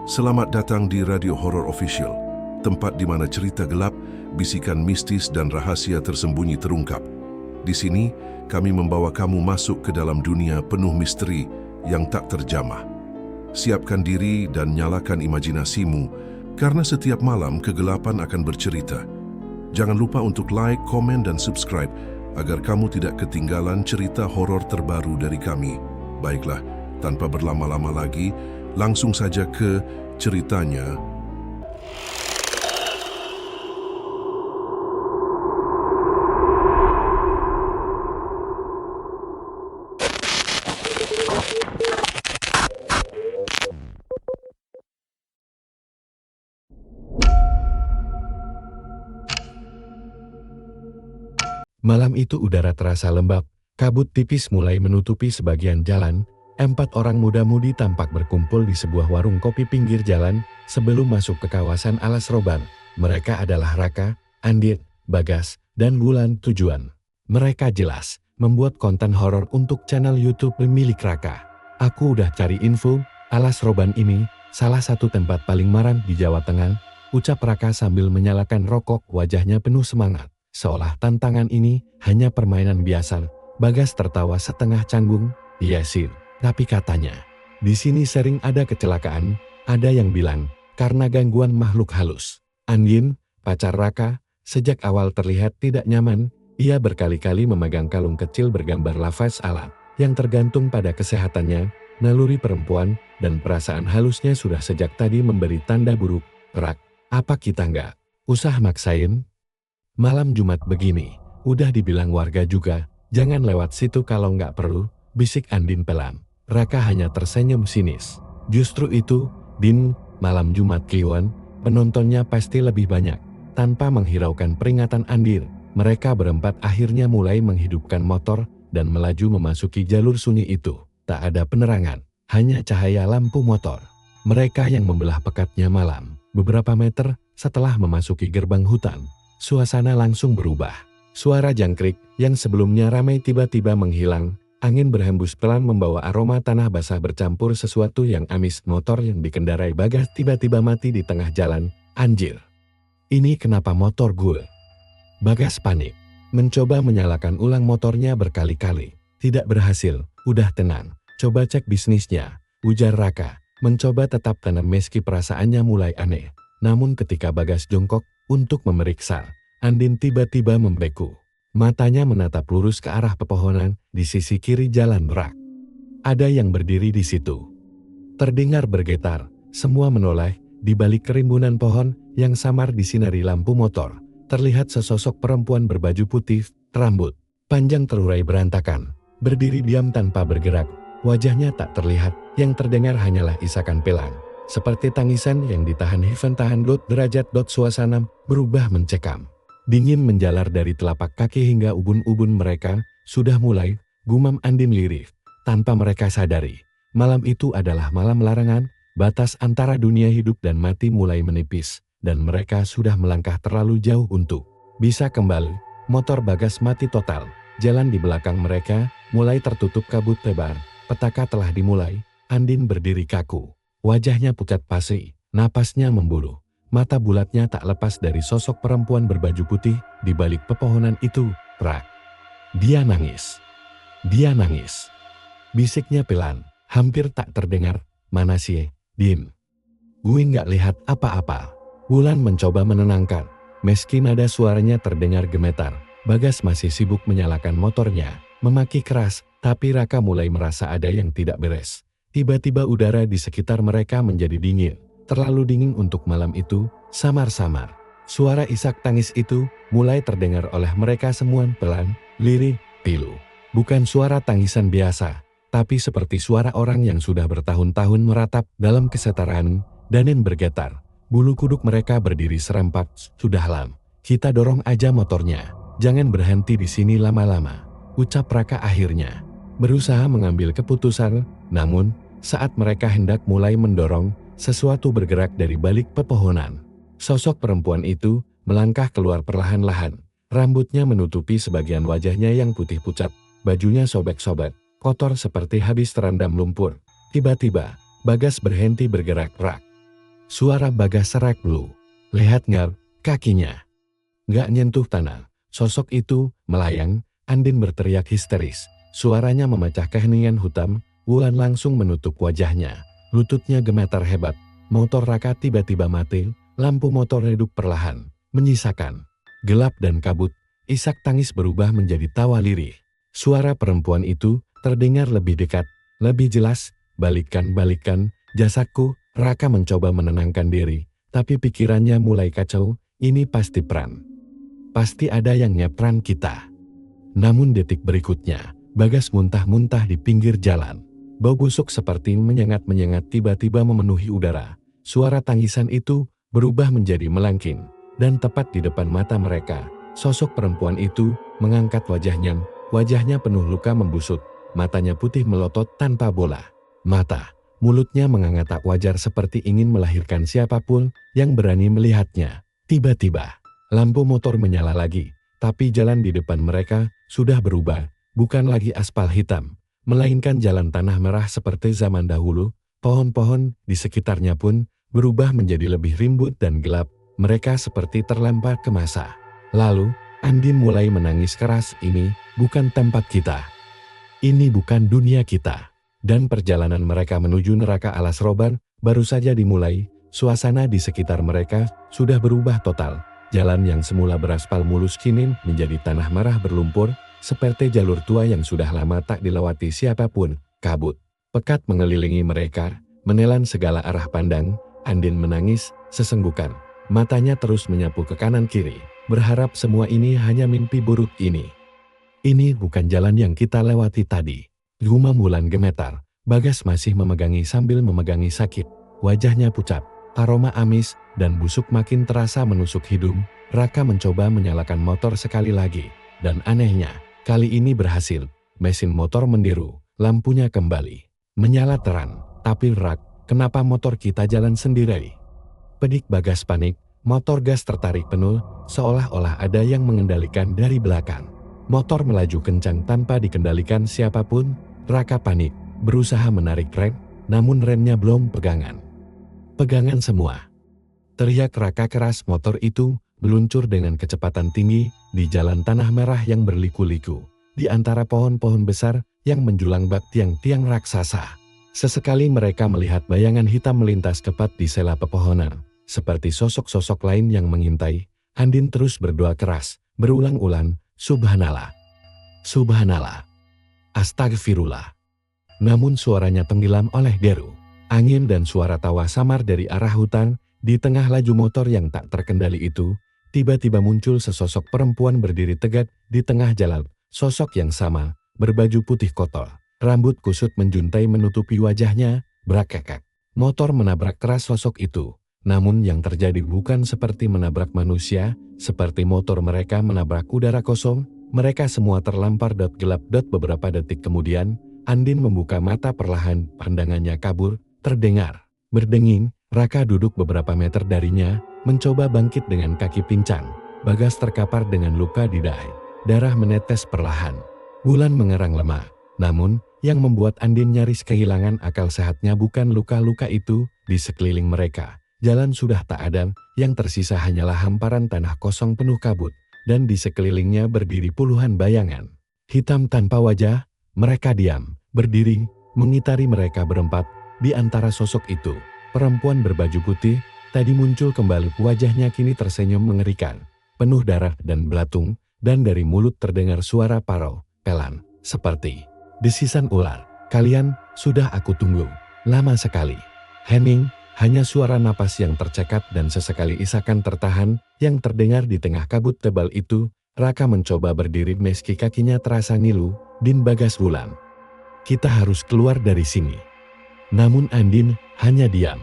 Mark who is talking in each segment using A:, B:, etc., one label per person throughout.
A: Selamat datang di Radio Horror Official, tempat di mana cerita gelap, bisikan mistis dan rahasia tersembunyi terungkap. Di sini, kami membawa kamu masuk ke dalam dunia penuh misteri yang tak terjamah. Siapkan diri dan nyalakan imajinasimu, karena setiap malam kegelapan akan bercerita. Jangan lupa untuk like, komen, dan subscribe agar kamu tidak ketinggalan cerita horor terbaru dari kami. Baiklah, tanpa berlama-lama lagi, langsung saja ke ceritanya.
B: Malam itu udara terasa lembab, kabut tipis mulai menutupi sebagian jalan. 4 orang muda-mudi tampak berkumpul di sebuah warung kopi pinggir jalan sebelum masuk ke kawasan Alas Roban. Mereka adalah Raka, Andit, Bagas, dan Wulan Tujuan. Mereka jelas membuat konten horor untuk channel YouTube milik Raka. Aku udah cari info, Alas Roban ini salah satu tempat paling marah di Jawa Tengah, ucap Raka sambil menyalakan rokok, wajahnya penuh semangat. Seolah tantangan ini hanya permainan biasa. Bagas tertawa setengah canggung. Iya sih, tapi katanya, di sini sering ada kecelakaan. Ada yang bilang, karena gangguan makhluk halus. Andin, pacar Raka, sejak awal terlihat tidak nyaman. Ia berkali-kali memegang kalung kecil bergambar lafaz alat, yang tergantung pada kesehatannya, naluri perempuan, dan perasaan halusnya sudah sejak tadi memberi tanda buruk. Rak, apa kita nggak usah maksain? Malam Jumat begini, udah dibilang warga juga, jangan lewat situ kalau nggak perlu, bisik Andin pelan. Raka hanya tersenyum sinis. Justru itu, Din, malam Jumat Kliwon, penontonnya pasti lebih banyak. Tanpa menghiraukan peringatan Andin, mereka berempat akhirnya mulai menghidupkan motor dan melaju memasuki jalur sunyi itu. Tak ada penerangan, hanya cahaya lampu motor. Mereka yang membelah pekatnya malam. Beberapa meter setelah memasuki gerbang hutan, suasana langsung berubah. Suara jangkrik yang sebelumnya ramai tiba-tiba menghilang. Angin berhembus pelan membawa aroma tanah basah bercampur sesuatu yang amis. Motor yang dikendarai Bagas tiba-tiba mati di tengah jalan. Anjir, ini kenapa motor gue? Bagas panik, mencoba menyalakan ulang motornya berkali-kali. Tidak berhasil. Udah tenang, coba cek bisnisnya, ujar Raka. Mencoba tetap tenang meski perasaannya mulai aneh. Namun ketika Bagas jongkok untuk memeriksa, Andin tiba-tiba membeku. Matanya menatap lurus ke arah pepohonan di sisi kiri jalan rak. Ada yang berdiri di situ. Terdengar bergetar, semua menoleh. Di balik kerimbunan pohon yang samar disinari lampu motor, terlihat sesosok perempuan berbaju putih, rambut panjang terurai berantakan, berdiri diam tanpa bergerak. Wajahnya tak terlihat, yang terdengar hanyalah isakan pelan. Seperti tangisan yang ditahan tahan derajat. Suasana berubah mencekam. Dingin menjalar dari telapak kaki hingga ubun-ubun mereka. Sudah mulai, gumam Andin lirih. Tanpa mereka sadari, malam itu adalah malam larangan. Batas antara dunia hidup dan mati mulai menipis. Dan mereka sudah melangkah terlalu jauh untuk bisa kembali. Motor Bagas mati total. Jalan di belakang mereka mulai tertutup kabut tebal. Petaka telah dimulai. Andin berdiri kaku. Wajahnya pucat pasi, napasnya memburu. Mata bulatnya tak lepas dari sosok perempuan berbaju putih di balik pepohonan itu. Rak. Dia nangis. Dia nangis. Bisiknya pelan, hampir tak terdengar. Mana sih, Din? Gue nggak lihat apa-apa. Wulan mencoba menenangkan. Meski nada suaranya terdengar gemetar, Bagas masih sibuk menyalakan motornya, memaki keras, tapi Raka mulai merasa ada yang tidak beres. Tiba-tiba udara di sekitar mereka menjadi dingin, terlalu dingin untuk malam itu, samar-samar. Suara isak tangis itu mulai terdengar oleh mereka semua pelan, lirih, pilu. Bukan suara tangisan biasa, tapi seperti suara orang yang sudah bertahun-tahun meratap dalam kesetaraan. Danin bergetar, bulu kuduk mereka berdiri serempak. Sudah lam, kita dorong aja motornya, jangan berhenti di sini lama-lama, ucap Raka akhirnya. Berusaha mengambil keputusan, namun saat mereka hendak mulai mendorong, sesuatu bergerak dari balik pepohonan. Sosok perempuan itu melangkah keluar perlahan-lahan. Rambutnya menutupi sebagian wajahnya yang putih pucat. Bajunya sobek-sobek, kotor seperti habis terendam lumpur. Tiba-tiba, Bagas berhenti bergerak. Rak. Suara Bagas serak dulu. Lihat nggak, kakinya nggak nyentuh tanah. Sosok itu melayang. Andin berteriak histeris. Suaranya memecah keheningan hutan. Wulan langsung menutup wajahnya. Lututnya gemetar hebat. Motor Raka tiba-tiba mati. Lampu motor redup perlahan, menyisakan gelap dan kabut. Isak tangis berubah menjadi tawa lirih. Suara perempuan itu terdengar lebih dekat, lebih jelas. Balikan, jasaku. Raka mencoba menenangkan diri, tapi pikirannya mulai kacau. Ini pasti peran. Pasti ada yang nyepran kita. Namun detik berikutnya, Bagas muntah-muntah di pinggir jalan. Bau busuk seperti menyengat-menyengat tiba-tiba memenuhi udara. Suara tangisan itu berubah menjadi melangking, dan tepat di depan mata mereka, sosok perempuan itu mengangkat wajahnya. Wajahnya penuh luka membusuk, matanya putih melotot tanpa bola mata. Mulutnya menganga tak wajar seperti ingin melahirkan siapapun yang berani melihatnya. Tiba-tiba, lampu motor menyala lagi, tapi jalan di depan mereka sudah berubah. Bukan lagi aspal hitam, melainkan jalan tanah merah seperti zaman dahulu. Pohon-pohon di sekitarnya pun berubah menjadi lebih rimbun dan gelap. Mereka seperti terlempar ke masa lalu. Andin mulai menangis keras. Ini bukan tempat kita. Ini bukan dunia kita. Dan perjalanan mereka menuju neraka alas roban baru saja dimulai. Suasana di sekitar mereka sudah berubah total. Jalan yang semula beraspal mulus kini menjadi tanah merah berlumpur, seperti jalur tua yang sudah lama tak dilewati siapapun. Kabut pekat mengelilingi mereka, menelan segala arah pandang. Andin menangis sesenggukan. Matanya terus menyapu ke kanan kiri, berharap semua ini hanya mimpi buruk ini. Ini bukan jalan yang kita lewati tadi. Gumam Wulan gemetar. Bagas masih memegangi sambil memegangi sakit. Wajahnya pucat, aroma amis dan busuk makin terasa menusuk hidung. Raka mencoba menyalakan motor sekali lagi. Dan anehnya, kali ini berhasil. Mesin motor menderu, lampunya kembali menyala terang. Tapi Rak, kenapa motor kita jalan sendiri? Pedik Bagas panik, motor gas tertarik penuh, seolah-olah ada yang mengendalikan dari belakang. Motor melaju kencang tanpa dikendalikan siapapun. Raka panik, berusaha menarik rem, namun remnya belum pegangan. Pegangan semua. Teriak Raka keras. Motor itu meluncur dengan kecepatan tinggi di jalan tanah merah yang berliku-liku. Di antara pohon-pohon besar yang menjulang bak tiang-tiang raksasa. Sesekali mereka melihat bayangan hitam melintas tepat di sela pepohonan. Seperti sosok-sosok lain yang mengintai. Andin terus berdoa keras, berulang-ulang, Subhanallah. Subhanallah. Astagfirullah. Namun suaranya tenggelam oleh deru. Angin dan suara tawa samar dari arah hutan. Di tengah laju motor yang tak terkendali itu, tiba-tiba muncul sesosok perempuan berdiri tegak di tengah jalan. Sosok yang sama, berbaju putih kotor. Rambut kusut menjuntai menutupi wajahnya, brakekak. Motor menabrak keras sosok itu. Namun yang terjadi bukan seperti menabrak manusia, seperti motor mereka menabrak udara kosong. Mereka semua terlampar gelap. Beberapa detik kemudian, Andin membuka mata perlahan, pandangannya kabur, terdengar berdenging. Raka duduk beberapa meter darinya, mencoba bangkit dengan kaki pincang. Bagas terkapar dengan luka di dahi, darah menetes perlahan. Wulan mengerang lemah. Namun, yang membuat Andin nyaris kehilangan akal sehatnya bukan luka-luka itu. Di sekeliling mereka, jalan sudah tak ada, yang tersisa hanyalah hamparan tanah kosong penuh kabut, dan di sekelilingnya berdiri puluhan bayangan. Hitam tanpa wajah, mereka diam, berdiri, mengitari mereka berempat. Di antara sosok itu, perempuan berbaju putih, tadi muncul kembali. Wajahnya kini tersenyum mengerikan, penuh darah dan belatung, dan dari mulut terdengar suara parau, pelan, seperti desisan ular. Kalian, sudah aku tunggu, lama sekali. Hening, hanya suara napas yang tercekat dan sesekali isakan tertahan yang terdengar di tengah kabut tebal itu. Raka mencoba berdiri meski kakinya terasa ngilu. Din Bagas Wulan. Kita harus keluar dari sini. Namun Andin hanya diam.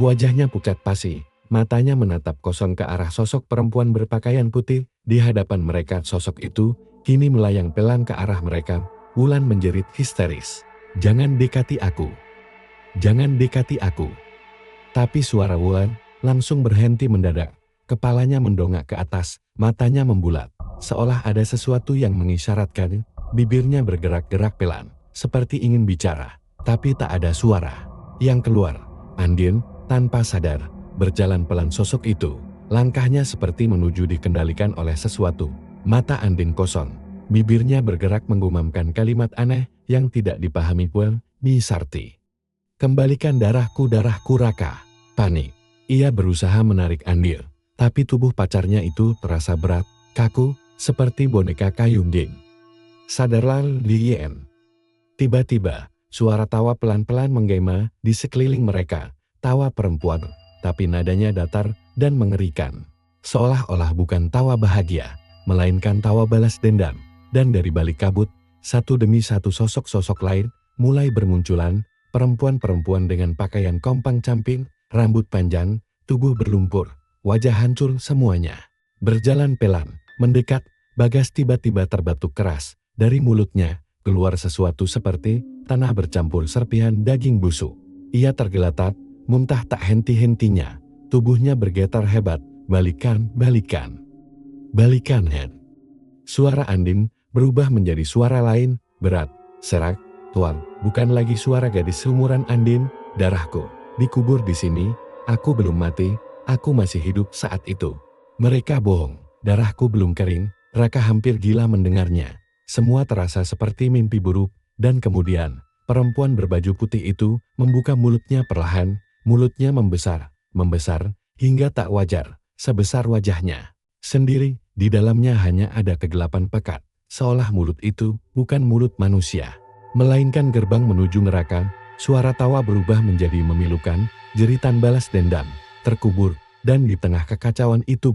B: Wajahnya pucat pasi, matanya menatap kosong ke arah sosok perempuan berpakaian putih. Di hadapan mereka sosok itu kini melayang pelan ke arah mereka. Wulan menjerit histeris. Jangan dekati aku. Jangan dekati aku. Tapi suara Wulan langsung berhenti mendadak. Kepalanya mendongak ke atas, matanya membulat. Seolah ada sesuatu yang mengisyaratkan. Bibirnya bergerak-gerak pelan, seperti ingin bicara. Tapi tak ada suara yang keluar. Andin, tanpa sadar, berjalan pelan sosok itu. Langkahnya seperti menuju dikendalikan oleh sesuatu. Mata Andin kosong. Bibirnya bergerak menggumamkan kalimat aneh yang tidak dipahami pun Nisarti. Kembalikan darahku Raka. Panik. Ia berusaha menarik Andil. Tapi tubuh pacarnya itu terasa berat, kaku, seperti boneka kayu dinding. Sadarlah Lien. Tiba-tiba, suara tawa pelan-pelan menggema di sekeliling mereka. Tawa perempuan, tapi nadanya datar dan mengerikan. Seolah-olah bukan tawa bahagia, melainkan tawa balas dendam. Dan dari balik kabut, satu demi satu sosok-sosok lain mulai bermunculan, perempuan-perempuan dengan pakaian kompang-camping, rambut panjang, tubuh berlumpur, wajah hancur semuanya. Berjalan pelan, mendekat, Bagas tiba-tiba terbatuk keras. Dari mulutnya, keluar sesuatu seperti tanah bercampur serpihan daging busuk. Ia tergeletak, muntah tak henti-hentinya. Tubuhnya bergetar hebat, balikan. Head. Suara Andin berubah menjadi suara lain, berat, serak, tuan, bukan lagi suara gadis seumuran Andin. Darahku, dikubur di sini, aku belum mati, aku masih hidup saat itu. Mereka bohong, darahku belum kering. Raka hampir gila mendengarnya. Semua terasa seperti mimpi buruk, dan kemudian, perempuan berbaju putih itu membuka mulutnya perlahan, mulutnya membesar, hingga tak wajar, sebesar wajahnya. Sendiri, di dalamnya hanya ada kegelapan pekat, seolah mulut itu bukan mulut manusia, melainkan gerbang menuju neraka. Suara tawa berubah menjadi memilukan, jeritan balas dendam, terkubur, dan di tengah kekacauan itu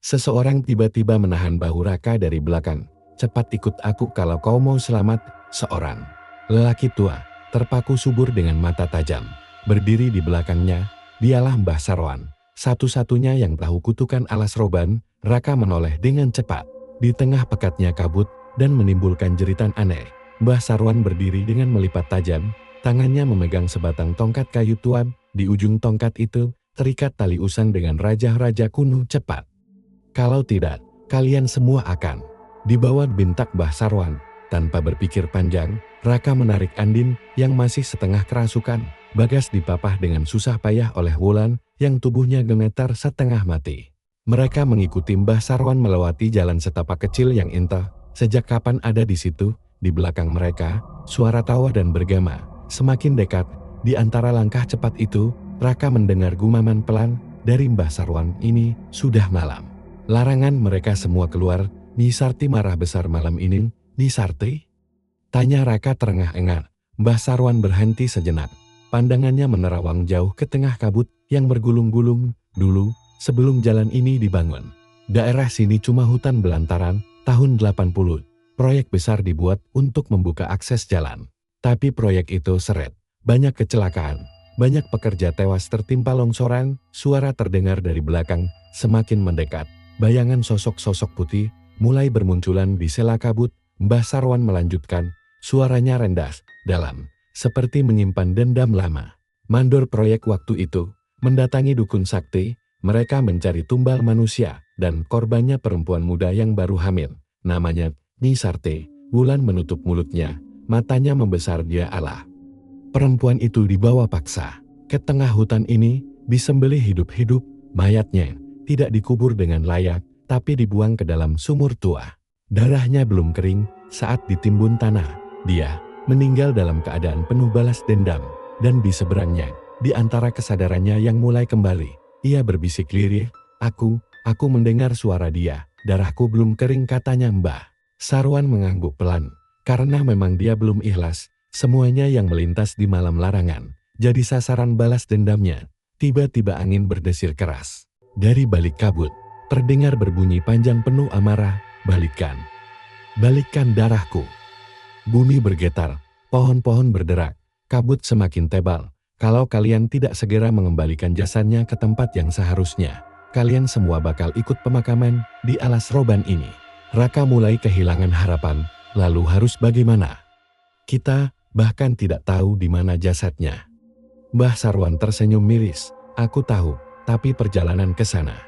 B: seseorang tiba-tiba menahan bahu Raka dari belakang. Cepat ikut aku kalau kau mau selamat. Seorang lelaki tua, terpaku subur dengan mata tajam, berdiri di belakangnya. Dialah Mbah Sarwan, satu-satunya yang tahu kutukan alas roban. Raka menoleh dengan cepat. Di tengah pekatnya kabut dan menimbulkan jeritan aneh, Mbah Sarwan berdiri dengan melipat tajam. Tangannya memegang sebatang tongkat kayu tua. Di ujung tongkat itu terikat tali usang dengan raja-raja kuno. Cepat. Kalau tidak, kalian semua akan dibawa, bentak Mbah Sarwan. Tanpa berpikir panjang, Raka menarik Andin yang masih setengah kerasukan. Bagas dipapah dengan susah payah oleh Wulan yang tubuhnya gemetar setengah mati. Mereka mengikuti Mbah Sarwan melewati jalan setapak kecil yang entah sejak kapan ada di situ. Di belakang mereka, suara tawa dan bergema semakin dekat. Di antara langkah cepat itu, Raka mendengar gumaman pelan dari Mbah Sarwan, ini sudah malam. Larangan mereka semua keluar. Nisarti marah besar malam ini. Nisarti? Tanya Raka terengah-engah. Mbah Sarwan berhenti sejenak. Pandangannya menerawang jauh ke tengah kabut yang bergulung-gulung. Dulu, sebelum jalan ini dibangun, daerah sini cuma hutan belantaran. Tahun 80, proyek besar dibuat untuk membuka akses jalan. Tapi proyek itu seret. Banyak kecelakaan. Banyak pekerja tewas tertimpa longsoran. Suara terdengar dari belakang, semakin mendekat. Bayangan sosok-sosok putih mulai bermunculan di sela kabut. Mbah Sarwan melanjutkan, suaranya rendah, dalam, seperti menyimpan dendam lama. Mandor proyek waktu itu mendatangi dukun sakti. Mereka mencari tumbal manusia, dan korbannya perempuan muda yang baru hamil. Namanya Nisarti. Wulan menutup mulutnya, matanya membesar. Dia Allah. Perempuan itu dibawa paksa ke tengah hutan ini, disembelih hidup-hidup. Mayatnya tidak dikubur dengan layak, tapi dibuang ke dalam sumur tua. Darahnya belum kering saat ditimbun tanah. Dia meninggal dalam keadaan penuh balas dendam. Dan di seberangnya, di antara kesadarannya yang mulai kembali, ia berbisik lirih, aku mendengar suara dia. Darahku belum kering, katanya Mbah Sarwan mengangguk pelan. Karena memang dia belum ikhlas, semuanya yang melintas di malam larangan jadi sasaran balas dendamnya. Tiba-tiba angin berdesir keras. Dari balik kabut, terdengar berbunyi panjang penuh amarah, balikan darahku. Bumi bergetar, pohon-pohon berderak, kabut semakin tebal. Kalau kalian tidak segera mengembalikan jasadnya ke tempat yang seharusnya, kalian semua bakal ikut pemakaman di alas roban ini. Raka mulai kehilangan harapan, lalu harus bagaimana? Kita bahkan tidak tahu di mana jasadnya. Mbah Sarwan tersenyum miris, aku tahu. Tapi perjalanan ke sana,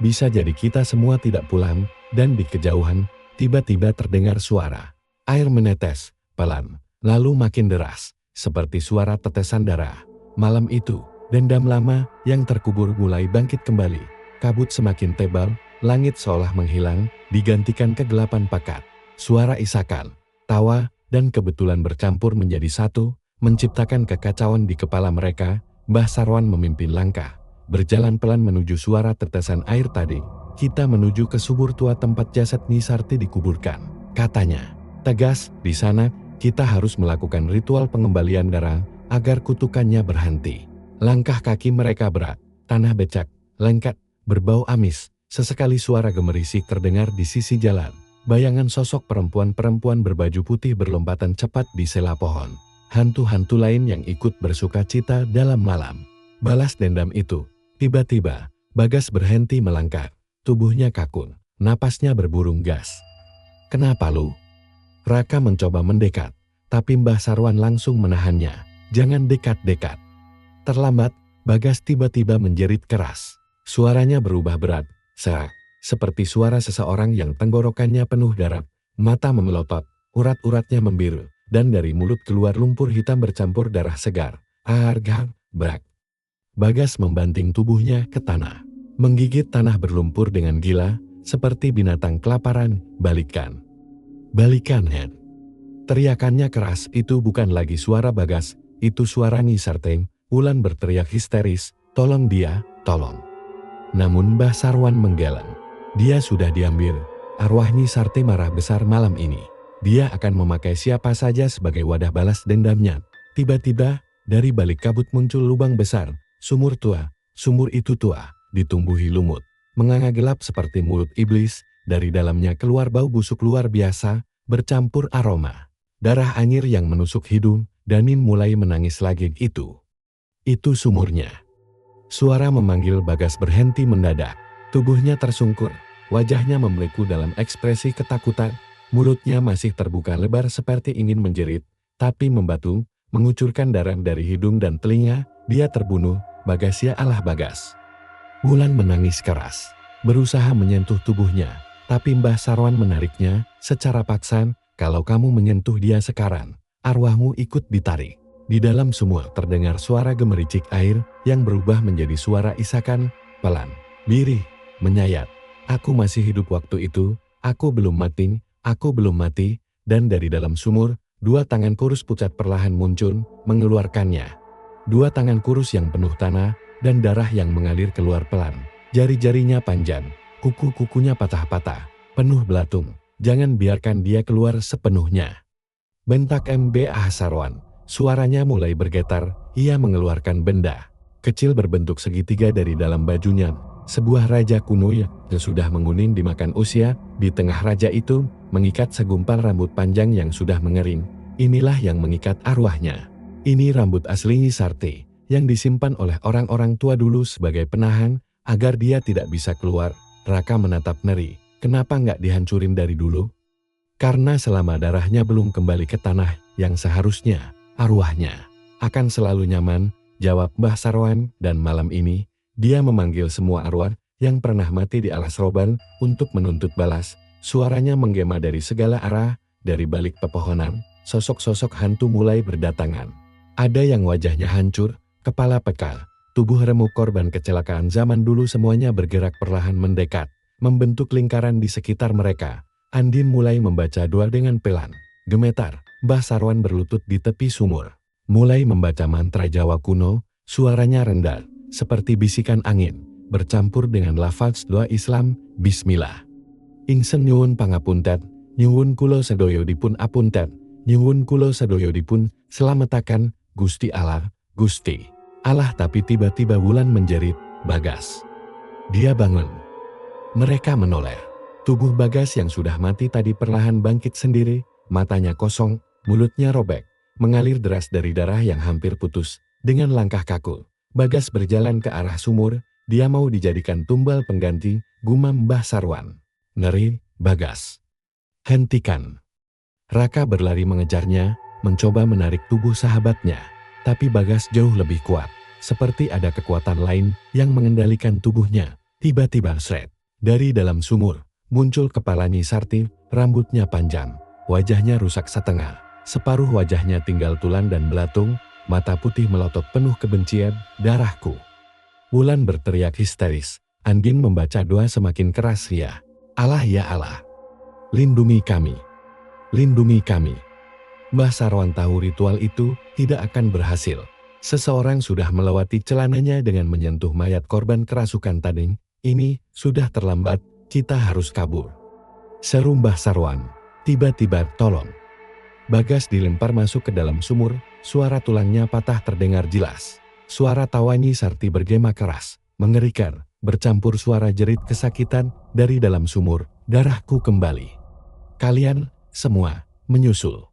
B: bisa jadi kita semua tidak pulang. Dan di kejauhan, tiba-tiba terdengar suara. Air menetes, pelan, lalu makin deras, seperti suara tetesan darah. Malam itu, Dendam lama yang terkubur mulai bangkit kembali. Kabut semakin tebal, langit seolah menghilang, digantikan kegelapan pekat. Suara isakan, tawa, dan kebetulan bercampur menjadi satu, menciptakan kekacauan di kepala mereka. Mbah Sarwan memimpin langkah, berjalan pelan menuju suara tetesan air tadi. Kita menuju ke sumur tua tempat jasad Nyi Sarti dikuburkan, katanya. Tegas, di sana, kita harus melakukan ritual pengembalian darah, agar kutukannya berhenti. Langkah kaki mereka berat, tanah becek, lengket, berbau amis. Sesekali suara gemerisik terdengar di sisi jalan. Bayangan sosok perempuan-perempuan berbaju putih berlompatan cepat di sela pohon. Hantu-hantu lain yang ikut bersuka cita dalam malam. Balas dendam itu. Tiba-tiba, Bagas berhenti melangkah. Tubuhnya kaku, napasnya berburung gas. Kenapa lu? Raka mencoba mendekat, tapi Mbah Sarwan langsung menahannya. Jangan dekat-dekat. Terlambat, Bagas tiba-tiba menjerit keras. Suaranya berubah berat, serak, seperti suara seseorang yang tenggorokannya penuh darah. Mata memelotot, urat-uratnya membiru, dan dari mulut keluar lumpur hitam bercampur darah segar. Argam, brak. Bagas membanting tubuhnya ke tanah, menggigit tanah berlumpur dengan gila, seperti binatang kelaparan. Balikan. Balikan, Hen. Teriakannya keras, itu bukan lagi suara Bagas, itu suara Nyi Sarti. Wulan berteriak histeris, tolong dia, tolong. Namun Mbah Sarwan menggeleng. Dia sudah diambil. Arwah Nyi Sarti marah besar malam ini. Dia akan memakai siapa saja sebagai wadah balas dendamnya. Tiba-tiba, dari balik kabut muncul lubang besar, sumur tua. Sumur itu tua, ditumbuhi lumut. Menganga gelap seperti mulut iblis, dari dalamnya keluar bau busuk luar biasa, bercampur aroma. Darah anyir yang menusuk hidung, Danin mulai menangis lagi. Itu sumurnya. Suara memanggil Bagas berhenti mendadak. Tubuhnya tersungkur, wajahnya membeliku dalam ekspresi ketakutan. Mulutnya masih terbuka lebar seperti ingin menjerit, tapi membatu, mengucurkan darah dari hidung dan telinga. Dia terbunuh, Bagas, ya Allah Bagas. Wulan menangis keras, berusaha menyentuh tubuhnya, tapi Mbah Sarwan menariknya secara paksa. Kalau kamu menyentuh dia sekarang, arwahmu ikut ditarik. Di dalam sumur terdengar suara gemericik air yang berubah menjadi suara isakan, pelan, birih, menyayat. Aku masih hidup waktu itu, aku belum mati, dan dari dalam sumur, dua tangan kurus pucat perlahan muncul, mengeluarkannya. Dua tangan kurus yang penuh tanah, dan darah yang mengalir keluar pelan. Jari-jarinya panjang, kuku-kukunya patah-patah, penuh belatung. Jangan biarkan dia keluar sepenuhnya. Bentak Mbah Sarwan. Suaranya mulai bergetar, ia mengeluarkan benda kecil berbentuk segitiga dari dalam bajunya. Sebuah raja kuno yang sudah menguning dimakan usia, di tengah raja itu, mengikat segumpal rambut panjang yang sudah mengering. Inilah yang mengikat arwahnya. Ini rambut asli Nyi Sarti, yang disimpan oleh orang-orang tua dulu sebagai penahan, agar dia tidak bisa keluar. Raka menatap ngeri, kenapa nggak dihancurin dari dulu? Karena selama darahnya belum kembali ke tanah yang seharusnya, arwahnya akan selalu nyaman, jawab Mbah Sarwan, dan malam ini, dia memanggil semua arwah yang pernah mati di alas roban untuk menuntut balas. Suaranya menggema dari segala arah, dari balik pepohonan, sosok-sosok hantu mulai berdatangan. Ada yang wajahnya hancur, kepala pekal, tubuh remuk korban kecelakaan zaman dulu semuanya bergerak perlahan mendekat, membentuk lingkaran di sekitar mereka. Andin mulai membaca doa dengan pelan. Gemetar, Mbah Sarwan berlutut di tepi sumur. Mulai membaca mantra Jawa kuno, suaranya rendah, seperti bisikan angin, bercampur dengan lafaz doa Islam, Bismillah. Ingsen nyuwun pangapunten, nyuwun kula sedaya dipun apunten, nyuwun kula sedaya dipun selametaken, Gusti Allah, Gusti Allah. Tapi tiba-tiba Wulan menjerit, Bagas. Dia bangun. Mereka menoleh. Tubuh Bagas yang sudah mati tadi perlahan bangkit sendiri, matanya kosong, mulutnya robek, mengalir deras dari darah yang hampir putus. Dengan langkah kaku, Bagas berjalan ke arah sumur, dia mau dijadikan tumbal pengganti, gumam Mbah Sarwan. Ngeri, Bagas. Hentikan. Raka berlari mengejarnya, mencoba menarik tubuh sahabatnya, tapi Bagas jauh lebih kuat, seperti ada kekuatan lain yang mengendalikan tubuhnya. Tiba-tiba sret, dari dalam sumur, muncul kepala Nyi Sarti, rambutnya panjang, wajahnya rusak setengah, separuh wajahnya tinggal tulang dan belatung, mata putih melotot penuh kebencian, darahku. Wulan berteriak histeris. Andin membaca doa semakin keras, ya Allah, ya Allah. Lindungi kami. Lindungi kami. Mbah Sarwan tahu ritual itu tidak akan berhasil. Seseorang sudah melewati celananya dengan menyentuh mayat korban kerasukan tadi. Ini sudah terlambat, kita harus kabur. Seru Mbah Sarwan. Tiba-tiba, tolong. Bagas dilempar masuk ke dalam sumur, suara tulangnya patah terdengar jelas. Suara tawanya Sarti bergema keras, mengerikan, bercampur suara jerit kesakitan dari dalam sumur. Darahku kembali. Kalian semua menyusul.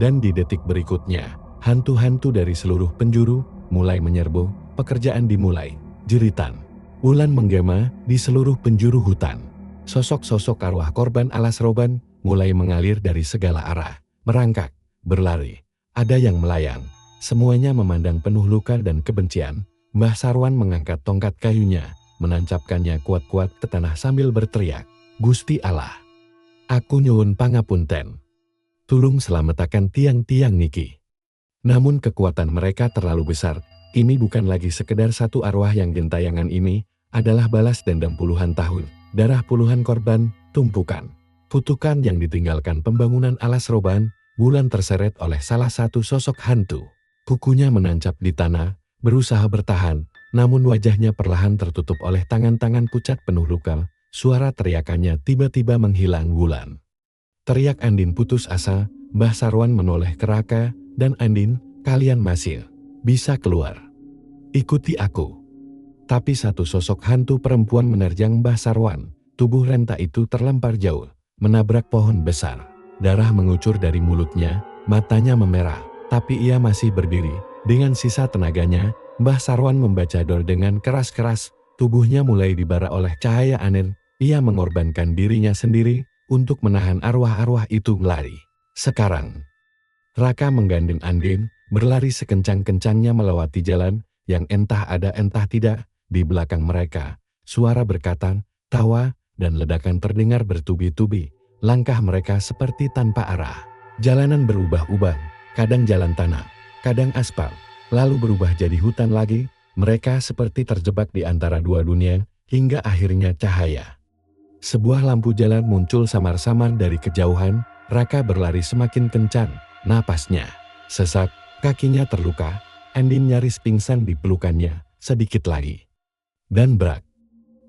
B: Dan di detik berikutnya, hantu-hantu dari seluruh penjuru mulai menyerbu. Pekerjaan dimulai. Jeritan Wulan menggema di seluruh penjuru hutan. Sosok-sosok arwah korban alas roban mulai mengalir dari segala arah, merangkak, berlari. Ada yang melayang. Semuanya memandang penuh luka dan kebencian. Mbah Sarwan mengangkat tongkat kayunya, menancapkannya kuat-kuat ke tanah sambil berteriak, "Gusti Allah, aku nyuwun pangapunten. Tulung selamatakan tiang-tiang niki." Namun kekuatan mereka terlalu besar. Ini bukan lagi sekedar satu arwah yang gentayangan, ini adalah balas dendam puluhan tahun. Darah puluhan korban, tumpukan. Kutukan yang ditinggalkan pembangunan alas roban. Wulan terseret oleh salah satu sosok hantu. Kukunya menancap di tanah, berusaha bertahan, namun wajahnya perlahan tertutup oleh tangan-tangan pucat penuh luka. Suara teriakannya tiba-tiba menghilang. Wulan. Teriak Andin putus asa. Mbah Sarwan menoleh ke Raka dan Andin, "Kalian masih bisa keluar. Ikuti aku." Tapi satu sosok hantu perempuan menerjang Mbah Sarwan. Tubuh renta itu terlempar jauh, menabrak pohon besar. Darah mengucur dari mulutnya, matanya memerah, tapi ia masih berdiri. Dengan sisa tenaganya, Mbah Sarwan membaca doa dengan keras-keras. Tubuhnya mulai dibara oleh cahaya aneh. Ia mengorbankan dirinya sendiri untuk menahan arwah-arwah itu lari. Sekarang, Raka menggandeng Andin, berlari sekencang-kencangnya melewati jalan yang entah ada entah tidak. Di belakang mereka, suara berkatan, tawa, dan ledakan terdengar bertubi-tubi. Langkah mereka seperti tanpa arah. Jalanan berubah-ubah, kadang jalan tanah, kadang aspal, lalu berubah jadi hutan lagi. Mereka seperti terjebak di antara dua dunia, hingga akhirnya cahaya. Sebuah lampu jalan muncul samar-samar dari kejauhan. Raka berlari semakin kencang, napasnya sesak, kakinya terluka. Andin nyaris pingsan di pelukannya. Sedikit lagi, dan brak.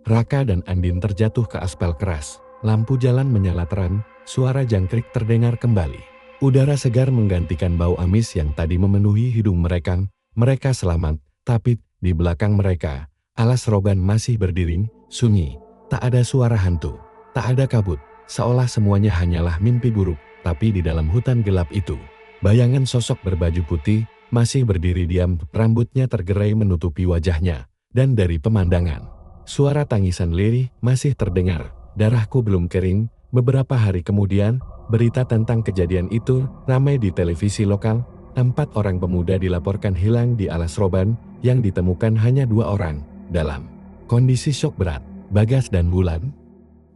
B: Raka dan Andin terjatuh ke aspal keras. Lampu jalan menyala terang, suara jangkrik terdengar kembali. Udara segar menggantikan bau amis yang tadi memenuhi hidung mereka. Mereka selamat, tapi di belakang mereka, alas roban masih berdiri, sunyi. Tak ada suara hantu, tak ada kabut, seolah semuanya hanyalah mimpi buruk. Tapi di dalam hutan gelap itu, bayangan sosok berbaju putih masih berdiri diam, rambutnya tergerai menutupi wajahnya. Dan dari pemandangan, suara tangisan lirih masih terdengar. Darahku belum kering. Beberapa hari kemudian, berita tentang kejadian itu ramai di televisi lokal. 4 orang pemuda dilaporkan hilang di alas roban, yang ditemukan hanya 2 orang, dalam kondisi syok berat. Bagas dan Wulan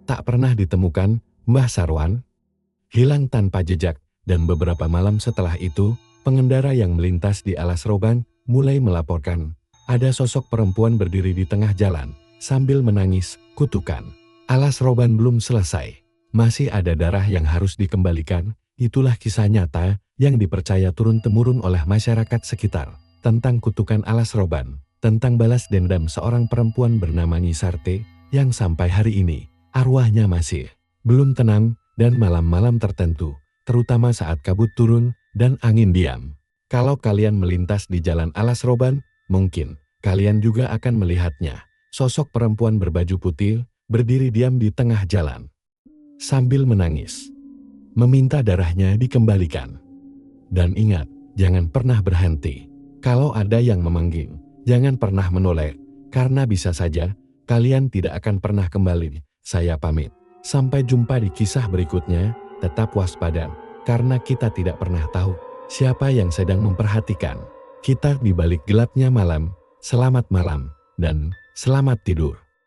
B: tak pernah ditemukan. Mbah Sarwan hilang tanpa jejak, dan beberapa malam setelah itu, pengendara yang melintas di alas roban mulai melaporkan ada sosok perempuan berdiri di tengah jalan sambil menangis. Kutukan alas roban belum selesai, masih ada darah yang harus dikembalikan. Itulah kisah nyata yang dipercaya turun-temurun oleh masyarakat sekitar tentang kutukan alas roban, tentang balas dendam seorang perempuan bernama Nyi Sarte yang sampai hari ini arwahnya masih belum tenang. Dan malam-malam tertentu, terutama saat kabut turun dan angin diam, kalau kalian melintas di jalan alas roban, mungkin kalian juga akan melihatnya. Sosok perempuan berbaju putih berdiri diam di tengah jalan sambil menangis, meminta darahnya dikembalikan. Dan ingat, jangan pernah berhenti. Kalau ada yang memanggil, jangan pernah menoleh, karena bisa saja kalian tidak akan pernah kembali. Saya pamit. Sampai jumpa di kisah berikutnya. Tetap waspada, karena kita tidak pernah tahu siapa yang sedang memperhatikan kita di balik gelapnya malam. Selamat malam, dan selamat tidur.